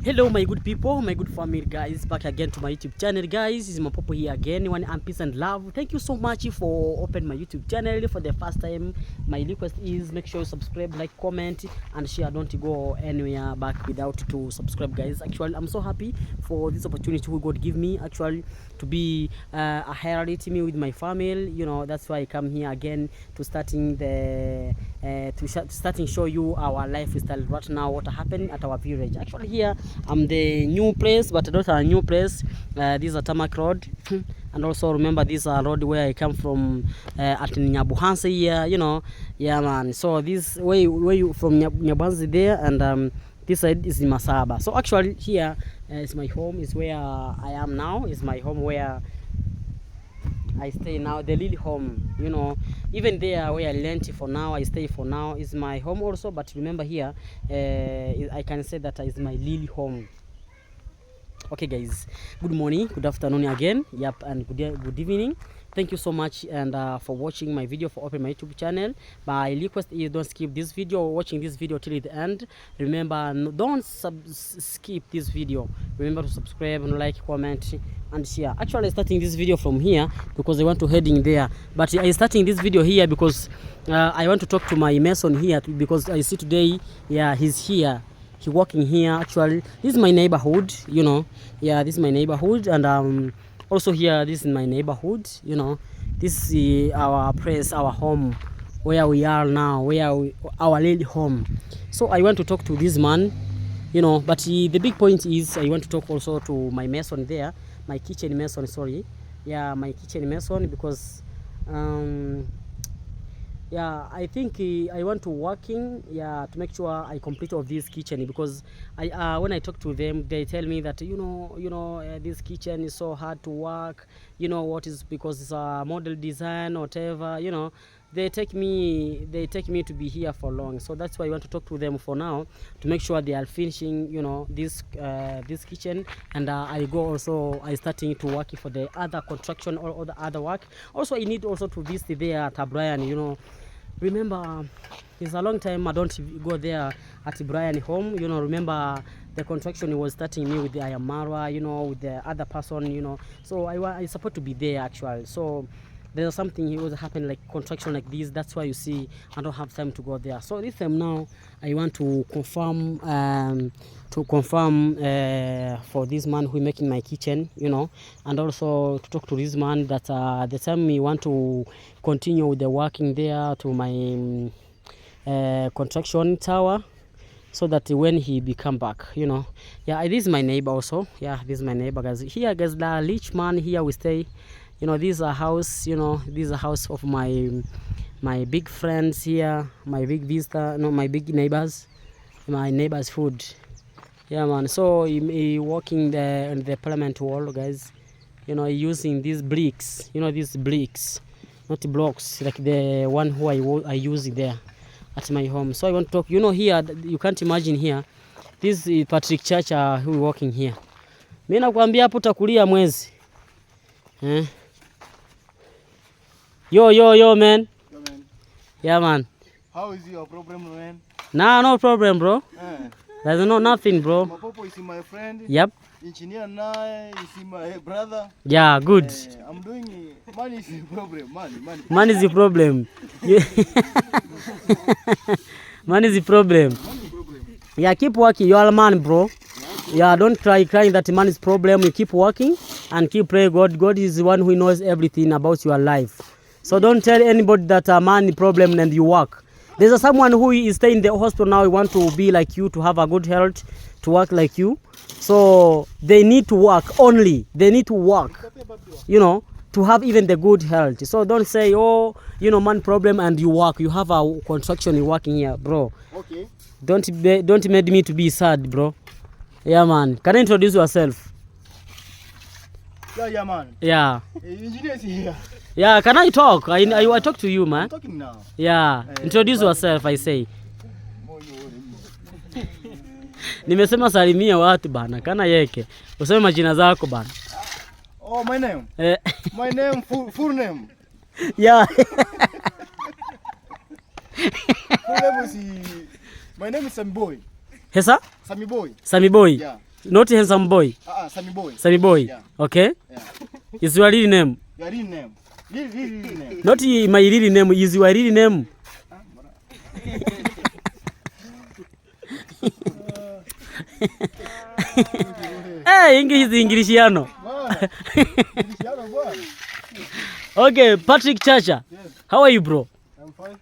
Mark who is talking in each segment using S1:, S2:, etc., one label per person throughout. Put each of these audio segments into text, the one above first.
S1: Hello my good people, my good family guys, back again to my YouTube channel guys. This is Mapopo here again, one and peace and love. Thank you so much for opening my YouTube channel for the first time. My request is make sure you subscribe, like, comment and share. Don't go anywhere back without to subscribe guys. Actually I'm so happy for this opportunity who God give me actually to be a reality me with my family. You know, that's why I come here again to starting show you our lifestyle right now, what happened at our village. Actually here I'm the new place, but not a new place. This is a tarmac road and also remember this road where I come from at Nyabuhansi here, you know. Yeah man, so this way where you from Nyabuhansi there, and this side is in Masaba. So actually here is my home, is where I am now, is my home where I stay now, the Lily home, you know. Even there where I lent for now, I stay for now, is my home also. But remember here, I can say that is my Lily home. Okay guys, good morning, good afternoon again, yep, and good evening. Thank you so much and for watching my video, for opening my YouTube channel. My request is don't skip this video, watching this video till the end. Remember, don't skip this video. Remember to subscribe and like, comment and share. Actually I'm starting this video from here because I want to heading there, but I'm starting this video here because I want to talk to my mason here, because I see today, yeah, he's here. He working here. Actually this is my neighborhood, you know. Yeah, this is my neighborhood, and also here this is my neighborhood, you know. This is our place, our home, where we are now, our lady home. So I want to talk to this man, you know, but the big point is I want to talk also to my mason there, my kitchen mason, sorry. Yeah, my kitchen mason, because yeah, I think I want to working, yeah, to make sure I complete of this kitchen, because I when I talk to them, they tell me that you know this kitchen is so hard to work, you know what is, because it's a model design, whatever, you know. They take me to be here for long, so that's why I want to talk to them for now to make sure they are finishing, you know, this kitchen, and I go also, I starting to work for the other construction or the other work. Also I need also to visit there at Brian, you know. Remember, it's a long time I don't go there at Brian home, you know. Remember the construction was starting me with the Ayamara, you know, with the other person, you know. So I supposed to be there actually. So there's something here was happen like construction like this. That's why you see I don't have time to go there. So this time now I want to confirm for this man who making my kitchen, you know, and also to talk to this man that the time we want to continue with the working there to my construction tower, so that when he become back, you know. Yeah, this is my neighbor also. Yeah, this is my neighbor guys. Here guys, the rich man here we stay. You know, this is a house, you know, this is a house of my big friends here, my big visitor, no, my big neighbors, my neighbors food. Yeah man, so he walking there in the parliament wall guys, you know, using these bricks, you know, these bricks, not blocks like the one who I use there at my home. So I want to talk, you know, here you can't imagine here, this is Patrick Church who walking here. Mimi nakwambia hapo utakulia mwezi Yo man.
S2: Yo man.
S1: Yeah man.
S2: How is your problem, man?
S1: Nah, no problem bro. There's nothing bro.
S2: Mapopo is my friend.
S1: Yep.
S2: Engineer Nai is my brother.
S1: Yeah, good.
S2: I'm doing money is the problem.
S1: Money is the problem. Money is the problem. Yeah, keep working. You are a man, bro. Yeah, don't try crying that money is problem. You keep working and keep praying. God is the one who knows everything about your life. So don't tell anybody that a money problem and you work. There's someone who is staying in the hospital now. He want to be like you, to have a good health, to work like you. So they need to work only. They need to work, you know, to have even the good health. So don't say, oh, you know, man problem and you work. You have a construction, you working here, bro.
S2: Okay.
S1: Don't make me to be sad, bro. Yeah man, can you introduce yourself?
S2: Yeah man.
S1: Yeah.
S2: Engineer is here.
S1: Yeah, can I talk? I talk to you, man.
S2: I'm talking now.
S1: Yeah, introduce yourself, I say. Nimesema salimia watu bana, kana yeke. Useme majina zako bana.
S2: Oh, my name. My name, full name.
S1: Yeah.
S2: Full name is, my name is Sammy Boy.
S1: Hesa?
S2: Sammy Boy.
S1: Sammy Boy.
S2: Yeah.
S1: Not handsome boy.
S2: Sammy boy.
S1: Sammy boy.
S2: Yeah.
S1: Okay.
S2: Yeah.
S1: Is your real name?
S2: Your real name. Real name.
S1: Not my real name. Is your real name? Hey, Englishano. Okay, Patrick Chacha. Yes. How are you, bro?
S2: I'm fine.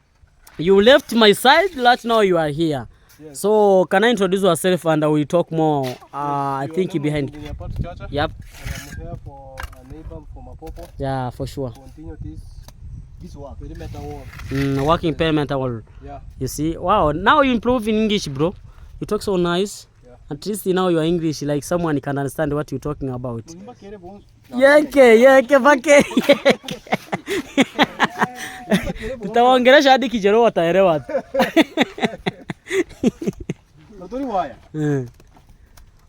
S1: You left my side, right now you are here.
S2: Yes.
S1: So, can I introduce yourself and we'll talk more? I think you behind.
S2: Patrick Chacha.
S1: Yep.
S2: I'm here for a neighbor for Mapopo.
S1: Yeah, for sure.
S2: Continue this work. Perimeter wall.
S1: Working perimeter wall.
S2: Yeah.
S1: You see? Wow, now you improve in English, bro. You talk so nice. Yeah. At least now your English, like someone can understand what you're talking about. Yeke, bake. Tutawaongelesha hadi Kijero wataelewa.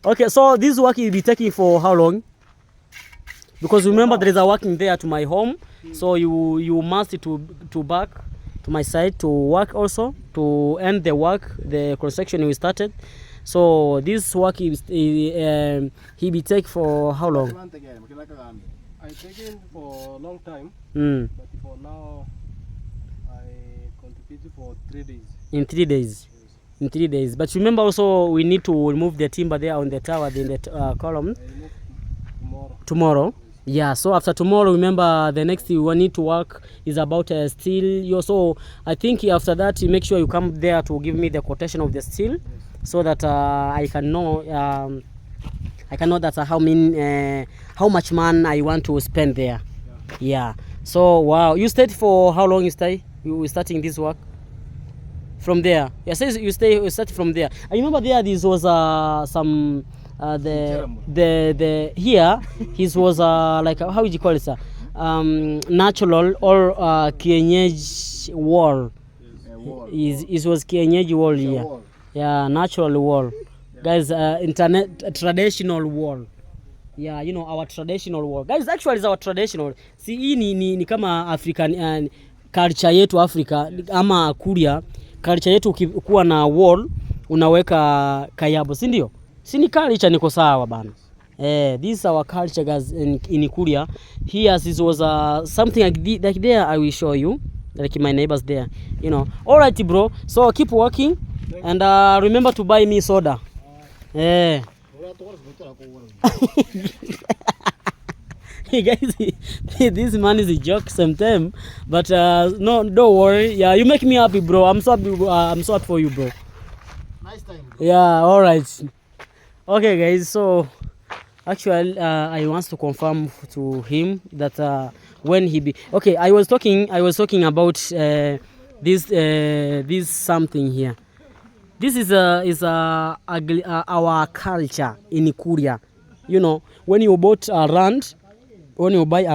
S1: Okay, so this work will be taking for how long? Because remember there is a working there to my home, so you must to back to my side to work also to end the work, the construction we started. So this work he be take for how long?
S2: I take it for a long time, but for now I contribute for 3 days.
S1: In 3 days. Yes. In 3 days. But remember also we need to remove the timber there on the tower, in the column. Tomorrow. Yeah, so after tomorrow, remember the next thing we need to work is about steel. So I think after that, you make sure you come there to give me the quotation of the steel, yes, so that I can know that how much man I want to spend there. Yeah. So wow, you stayed for how long? You stay? You starting this work from there? Yes, you start from there. I remember this was some. The here his was like how would you call it, sir? Natural or kienyeji wall. It was kienyeji wall here. Yeah, natural wall. Guys, internet traditional wall. Yeah, you know our traditional wall. Guys, actually is our traditional. See, hii ni kama African culture yetu Africa ama Kuria. Culture yetu ukikuwa na wall unaweka kayabo, si ndio? Sini culture niko sawa bana. This is our culture, guys, in Kuria. Here this was something like there I will show you, like my neighbors there, you know. All right, bro. So keep working and remember to buy me soda. Hey guys, this man is a joke sometimes, but no, don't worry. Yeah, you make me happy, bro. I'm so happy for you, bro.
S2: Nice time, bro.
S1: Yeah, all right. Okay, guys, so actually I want to confirm to him that when he be okay, I was talking about this something here. This is our culture in Kuria. You know, when you buy a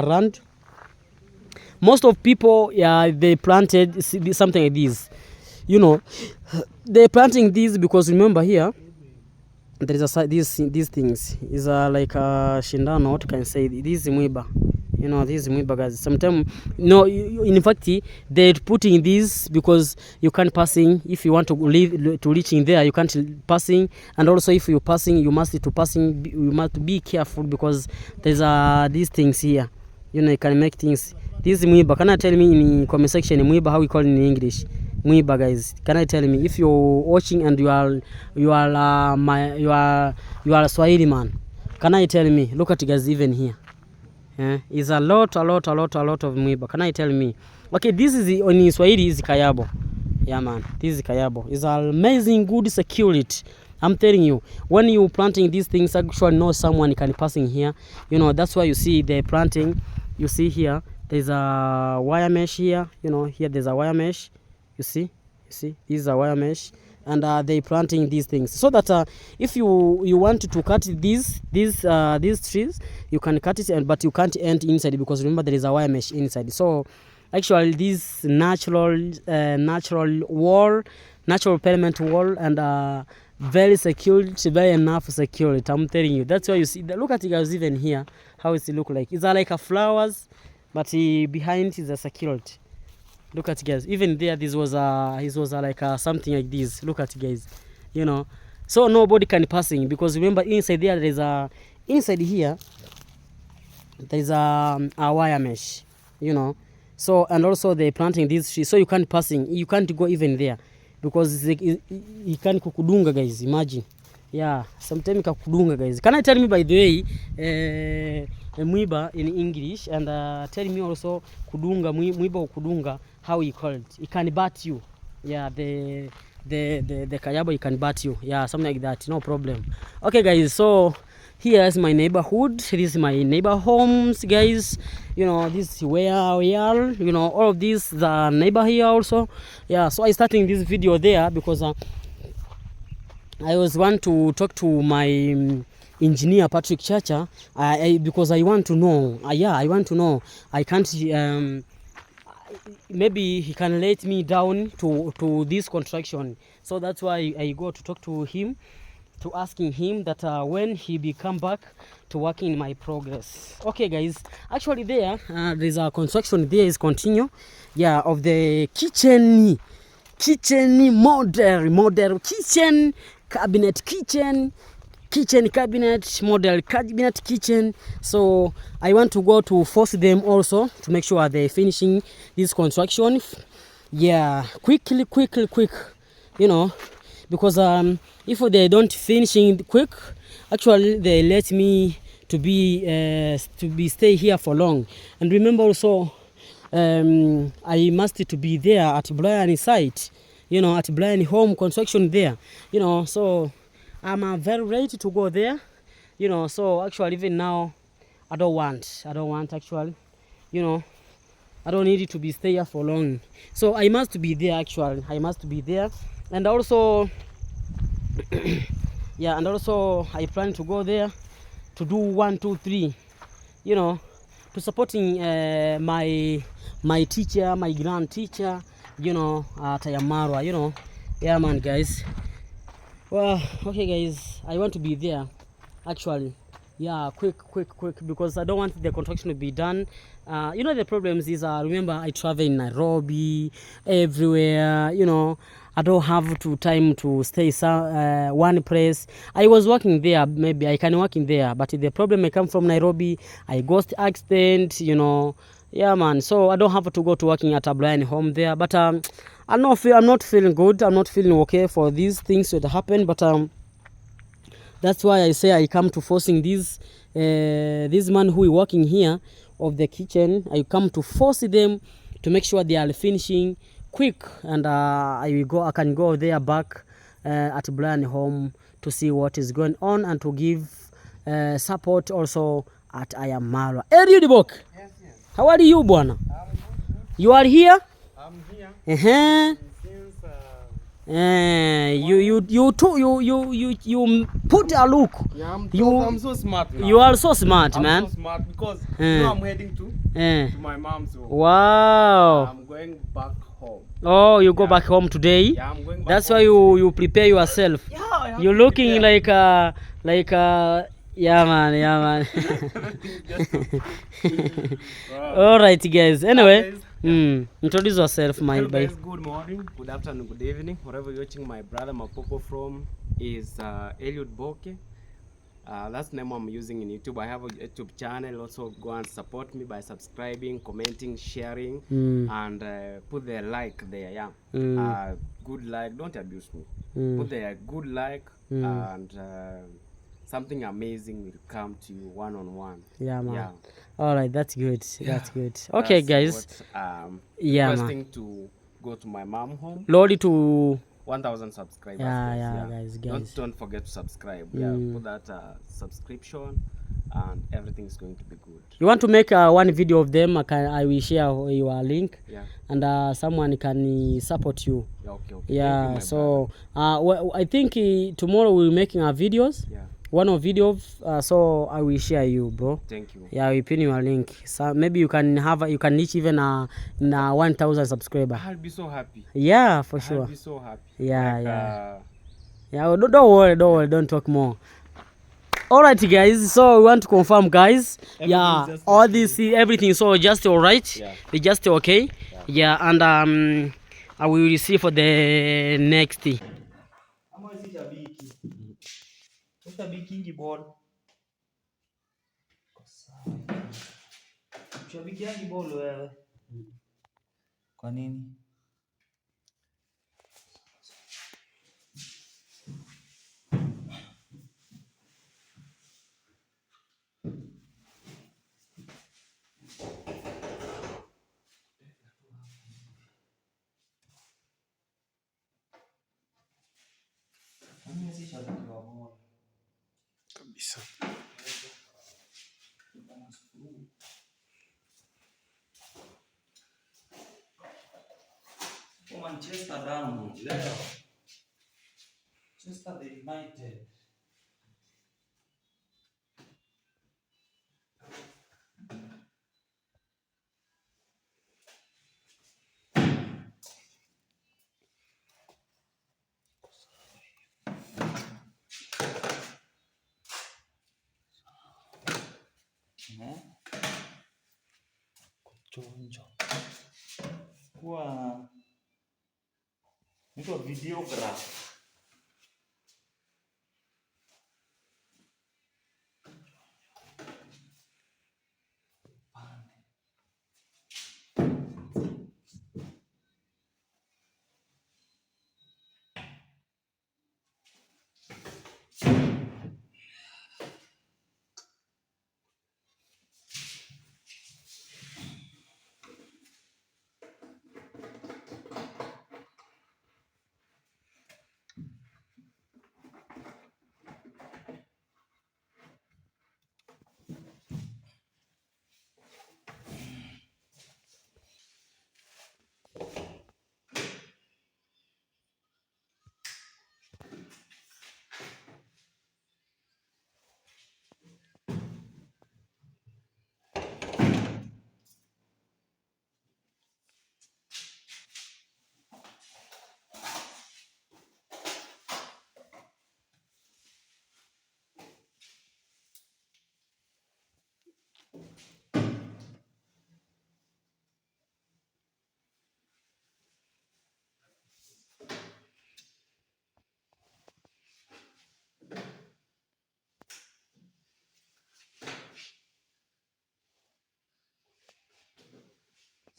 S1: land, most of people, yeah, they planted something like this. You know, they planting this because remember here there is these things is like shindano, what can I say, this is mwiba. You know, this is mwiba, guys. Sometimes no, in fact they're putting this because you can't passing. If you want to reaching there, you can't passing, and also if you're passing, you must be careful because there's these things here. You know, you can make things. This is mwiba. Can I tell me in comment section mwiba how we call it in English? Mwiba, guys. Can I tell me if you're watching and you are a Swahili man? Can I tell me? Look at it, guys, even here. Is a lot of mwiba. Can I tell me? Okay, this is in Swahili is kayabo. Yeah, man. This is kayabo. It's an amazing good security. I'm telling you, when you planting these things, actually know someone can passing here. You know, that's why you see the planting. You see here, there's a wire mesh here. You know, here there's a wire mesh. You see, this is a wire mesh, and they planting these things so that if you want to cut these trees, you can cut it, but you can't enter inside because remember there is a wire mesh inside. So actually this natural wall, natural permanent wall, and very security, very enough security. I'm telling you, that's why you see. Look at it, guys, even here how it look like. It's like a flowers, but behind is a security. Look at it, guys. Even there, this was like something like this. Look at it, guys. You know, so nobody can passing, because remember inside there is a inside here there is a wire mesh, you know. So and also they planting this tree, so you can't passing, you can't go even there because you can't kukudunga, guys. Imagine, yeah, sometimes kakudunga, guys. Can I tell me, by the way, mwiba in English, and tell me also kudunga, mwiba kudunga, how you call it? It can bat you, yeah, the kayabo, it can bat you, yeah, something like that, no problem. Okay, guys, so here is my neighborhood. This is my neighbor homes, guys. You know, this is where we are. You know, all of these the neighbor here also. Yeah, so I starting this video there because I was want to talk to my engineer Patrick Chacha, because I want to know. Yeah, I want to know. I can't. Maybe he can let me down to this construction. So that's why I go to talk to him, to asking him that when he be come back to working in my progress. Okay, guys, actually there's a construction there is continue, yeah, of the kitchen model kitchen cabinet, kitchen cabinet model cabinet kitchen. So I want to go to force them also to make sure they're finishing this construction, yeah, quick, you know, because if they don't finishing quick, actually they let me to be stay here for long. And remember also, I must to be there at Brian site, you know, at Brian home construction there, you know. So I'm very ready to go there, you know. So actually even now I don't want actually, you know, I don't need it to be stay here for long. So I must be there, actually I must be there. And also yeah, and also I plan to go there to do 1, 2, 3, you know, to supporting my teacher, my grand teacher, you know, at Yamarwa, you know. Yeah, man, guys. Well, okay, guys, I want to be there, actually. Yeah, quick, because I don't want the construction to be done. You know, the problems is, remember, I travel in Nairobi, everywhere, you know. I don't have time to stay one place. I was working there, maybe I can work in there, but the problem I come from Nairobi, I got accident, you know. Yeah, man, so I don't have to go to working at a blind home there, but I'm not feeling good. I'm not feeling okay for these things that happen, but that's why I say I come to forcing this man who is working here of the kitchen. I come to force them to make sure they are finishing quick, and I can go there back at Brian home to see what is going on and to give support also at Ayamarwa. Eliud Bok. Yes. How are you, bwana? You are here? I'm here. You put a look.
S2: Yeah, I'm so smart now.
S1: You are so smart, man.
S2: I'm so smart because now I'm heading to my mom's home.
S1: Wow.
S2: I'm going back home.
S1: Oh, you go back home today?
S2: Yeah, I'm going back.
S1: That's why you prepare yourself.
S2: Yeah,
S1: you're looking like yeah, man.
S2: Wow.
S1: All right, guys. Anyway,
S2: guys.
S1: Introduce yourself, my
S2: Hello,
S1: boy.
S2: guys. Good morning, good afternoon, good evening. Wherever you're watching my brother Mapopo from is Eliud Boke. That's the name I'm using in YouTube. I have a YouTube channel. Also go and support me by subscribing, commenting, sharing, and put the like there. Yeah, good like. Don't abuse me. Put the good like, and something amazing will come to you one-on-one.
S1: Yeah, man.
S2: Yeah.
S1: All right, that's good. Yeah. That's good. Okay, guys. Yeah,
S2: requesting
S1: man.
S2: to go to my mom home.
S1: Lordy to
S2: 1,000 subscribers.
S1: Yeah, guys.
S2: Don't forget to subscribe. Yeah, put that subscription, and everything is going to be good.
S1: You want to make one video of them? I will share your link.
S2: Yeah.
S1: And someone can support you.
S2: Yeah, okay.
S1: Yeah. So I think tomorrow we're making our videos.
S2: Yeah.
S1: One of videos. So I will share you, bro.
S2: Thank you.
S1: Yeah, we pin your link. So maybe you can reach even 1,000 subscribers.
S2: I'll be so happy.
S1: Yeah, for sure.
S2: I'll be so happy.
S1: Yeah, yeah. Don't worry. Don't talk more. All right, guys. So we want to confirm, guys. Yeah, all this, everything. So just all right.
S2: Yeah.
S1: It's just okay. Yeah, and I will see for the next thing.
S3: ushabikingi ball. Ushabikiangi ball wewe? Kwa nini? Mimi si shabiki wa ball
S2: kabisa.
S3: Manchester Diamond leo. Manchester United. Kuchonjo. Kwa niko videographer.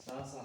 S3: Sasa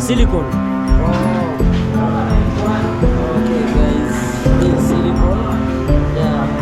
S1: silicone. Okay, guys, this is silicone. Yeah.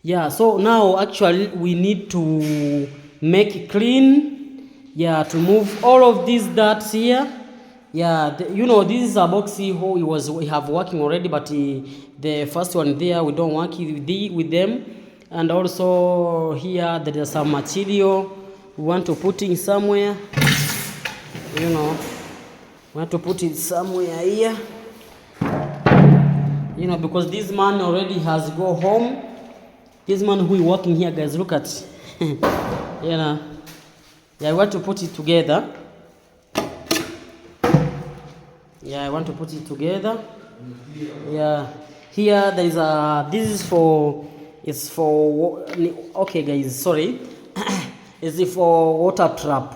S1: Yeah, so now actually we need to make it clean. Yeah, to remove all of these dots here. Yeah, you know, this is a box here we have working already, but the first one there we don't work with them. And also here there is some material we want to put in somewhere. You know, we want to put it somewhere here. You know, because this man already has go home. This man who is working here, guys, look at. You know, yeah, I want to put it together. Yeah, I want to put it together. Yeah, here there is this is for, it's for, okay guys, sorry. It's for water trap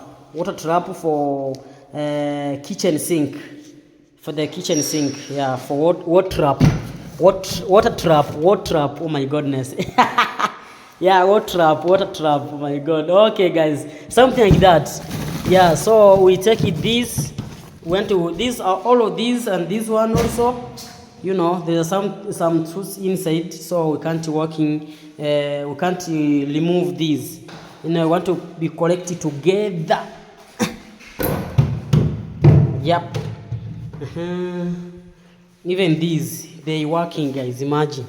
S1: for kitchen sink, for the kitchen sink. Yeah, for water trap, oh my goodness. Yeah, water trap, oh my god. Okay guys, something like that. Yeah, so we take it this, went to these are all of these, and this one also. You know, there's some tools inside, so we can't we can't remove these. You know, we want to be collected together. Yep. Even these, they working, guys, imagine.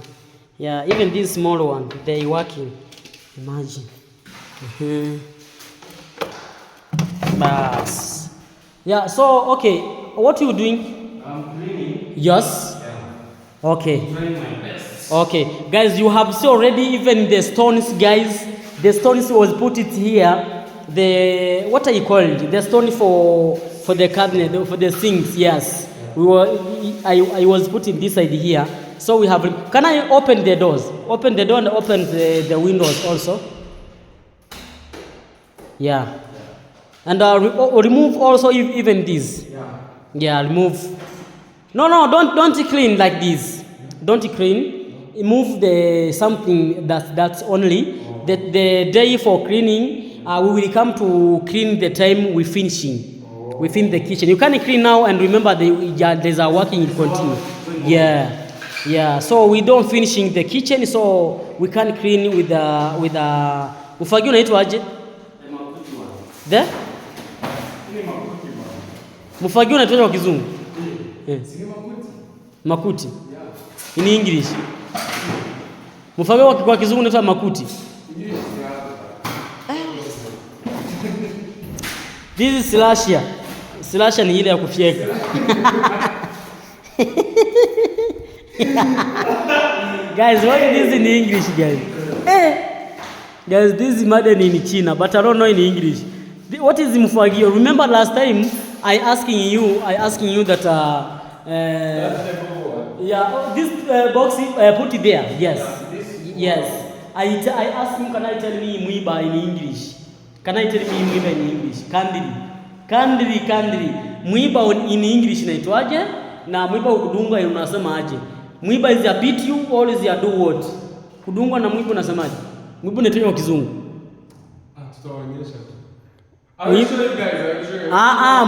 S1: Yeah, even this small one, they working, imagine. Bas. Yeah, so okay, what are you doing?
S3: I'm cleaning.
S1: Yes.
S3: Yeah.
S1: Okay.
S3: I'm trying my best.
S1: Okay, guys, you have seen already even the stones, guys. The stones was put it here. The, what are you called? The stone for the cabinet, for the sinks. Yes, we were. I was putting this side here. So we have. Can I open the doors? Open the door and open the windows also. Yeah. And remove also even this.
S3: Yeah.
S1: Yeah, remove. No, don't clean like this. Don't clean. Remove the something that's only the day for cleaning. We will come to clean the time we finishing within the kitchen. You can't clean now and remember there's a working continue. Yeah. So we don't finishing the kitchen, so we can clean with the ufagio unaitwa aje? The mufagio unaitwa kwa kizungu? Makuti. In English. Mufagio kwa kizungu unaitwa makuti. This is slasher. Slasher ni ile ya kufyeka. Guys, what is this in English, guys? Guys, this is modern in China, but I don't know in English. What is mufagio? Remember last time I asking you that this box put it there. Yes. I asked him, can I tell me muiba in English? Can I tell me muiba in English? Kandili. Muiba in English inaitwaje? Na muiba ukudungwa unasema aje? Muiba is a beat you or is a do what? Kudungwa na muiba unasemaje? Muiba inaitwa kwa kizungu.
S2: Tutaonyesha.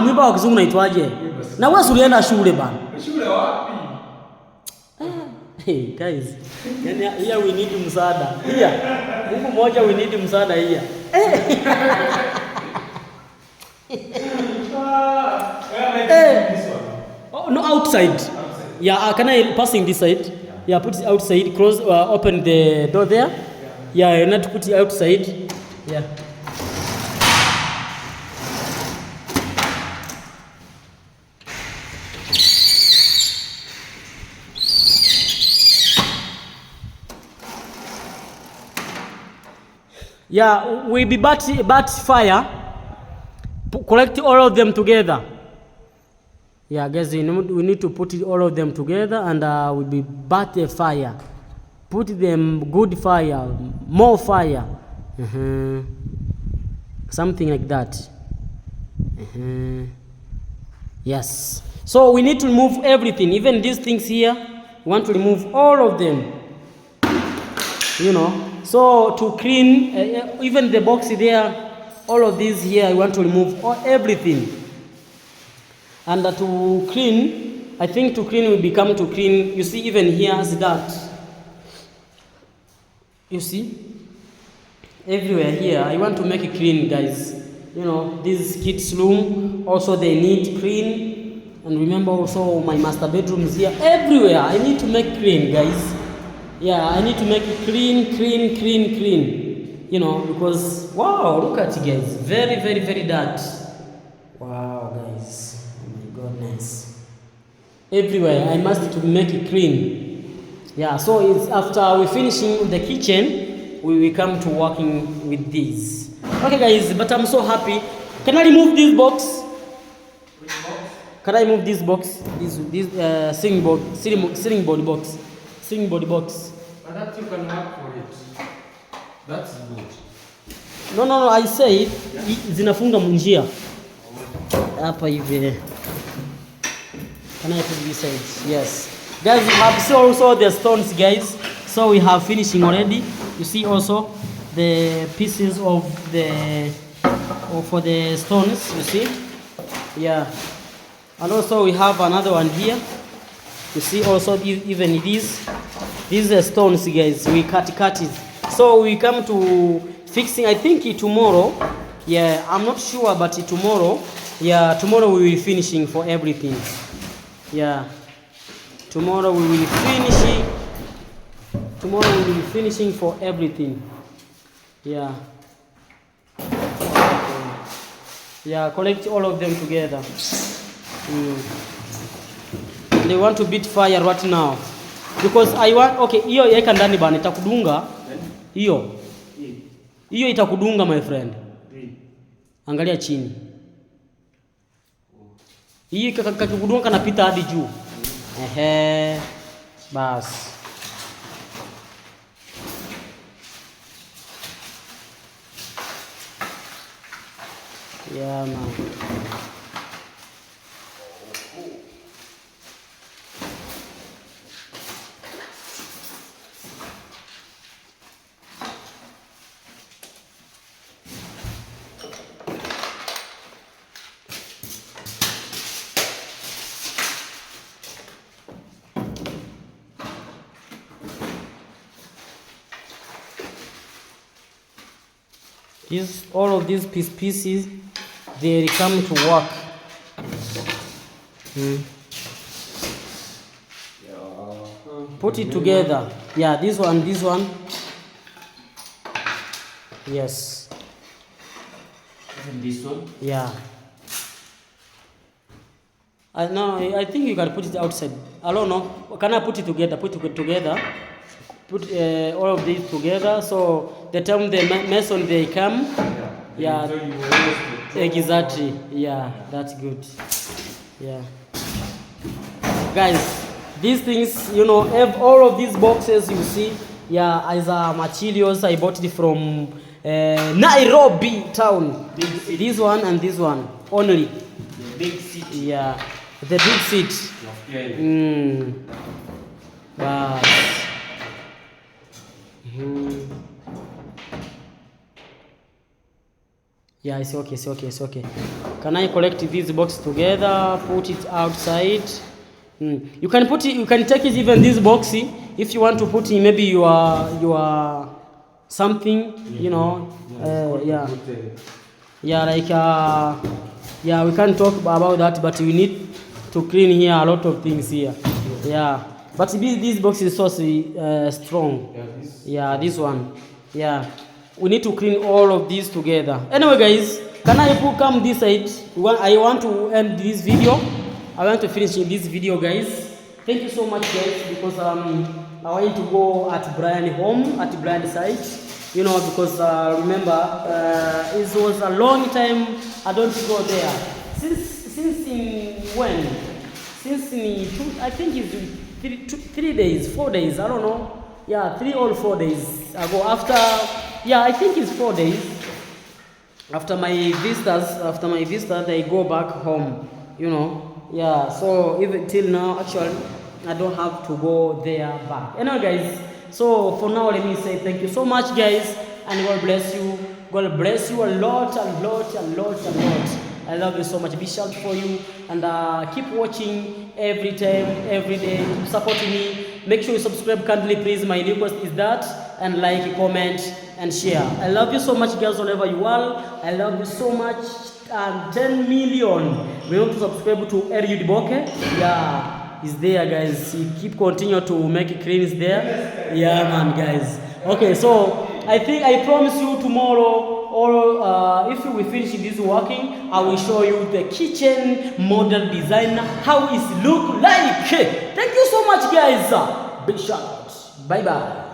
S1: Muiba wa kizungu unaitwaje? Na wewe ulienda shule bana.
S2: Shule wapi?
S1: Hey guys. Yani here we need msaada. Here. Mungu mmoja we need msaada here. Oh, no, outside. Yeah, can I passing this side? Yeah, put it outside. Close. Open the door there. Yeah, you need to put it outside. Yeah. Yeah, we be bat fire. Collect all of them together. Yeah, guys, we need to put all of them together, and we be bat a fire. Put them good fire, more fire. Something like that. Yes. So we need to remove everything, even these things here. We want to remove all of them. You know. So to clean, even the box there, all of these here, I want to remove everything. And to clean, I think to clean will become to clean. You see, even here is that. You see, everywhere here, I want to make it clean, guys. You know, this kids' room, also they need clean. And remember also my master bedroom is here. Everywhere, I need to make clean, guys. Yeah, I need to make it clean. You know, because, wow, look at it, guys. Very, very, very dirty. Wow, guys. Oh my goodness. Everywhere, I must to make it clean. Yeah, so it's after we finishing the kitchen, we will come to working with this. Okay, guys, but I'm so happy. Can I remove this box?
S2: Which box?
S1: Can I move this box? This sitting board box. Sitting board box.
S2: But that you can work for it. That's good.
S1: No, I say zinafunga njia. Hapa hivi. Can I put this side? Yes. Guys, you have seen also the stones, guys. So we have finishing already. You see also the pieces of the for the stones, you see? Yeah. And also we have another one here. You see also even these are stones, guys. We cut it. So we come to fixing, I think tomorrow. Yeah, I'm not sure, but tomorrow. Yeah, tomorrow we will finishing for everything. Yeah. Tomorrow we will finishing. Tomorrow we will be finishing for everything. Yeah. Yeah, collect all of them together. They want to beat fire right now. Because I want, okay, hiyo yeka ndani bana itakudunga. Hiyo itakudunga, my friend. Angalia chini. Hii kakudunga kanapita hadi juu. Bas. Yeah, man. All of these pieces, they come to work. Put it together. Yeah, this one. Yes.
S2: And this one?
S1: Yeah. I think you can put it outside. I don't know. Can I put it together? Put it together. Put all of these together. So the time the mason they come. Yeah. Exactly. Yeah, that's good. Yeah. Guys, these things, you know, all of these boxes you see, yeah, as materials I bought it from Nairobi town. This one and this one only.
S2: The big city.
S1: Yeah, the big seat. Wow. Yeah, it's okay. Can I collect these boxes together, put it outside? You can put it, you can take it even this box if you want to put in maybe your something, you know. We can talk about that, but we need to clean here a lot of things here. Yeah, but this box is so strong. Yeah, this one. Yeah, we need to clean all of these together. Anyway, guys, can I come this side? I want to end this video. I want to finish this video, guys. Thank you so much, guys, because I want to go at Brian home, at Brian's side. You know, because remember, it was a long time I don't go there. Since when? Since I think it's 3 days, 4 days, I don't know. Yeah, 3 or 4 days ago. I think it's 4 days. After my visitors, they go back home, you know. Yeah, so even till now, actually, I don't have to go there back. Anyway, guys, so for now, let me say thank you so much, guys, and God bless you. God bless you a lot. I love you so much. Be shout for you, and keep watching every time, every day, supporting me. Make sure you subscribe kindly, please. My request is that, and like, comment, and share. I love you so much, guys, wherever you are. I love you so much. 10 million. We want to subscribe to Eliud Boke. Yeah, he's there, guys. He keep continue to make cleans there. Yeah, man, guys. Okay, so I think I promise you tomorrow, or if we finish this working, I will show you the kitchen model design, how it look like. Thank you so much, guys. Big shout out. Bye bye.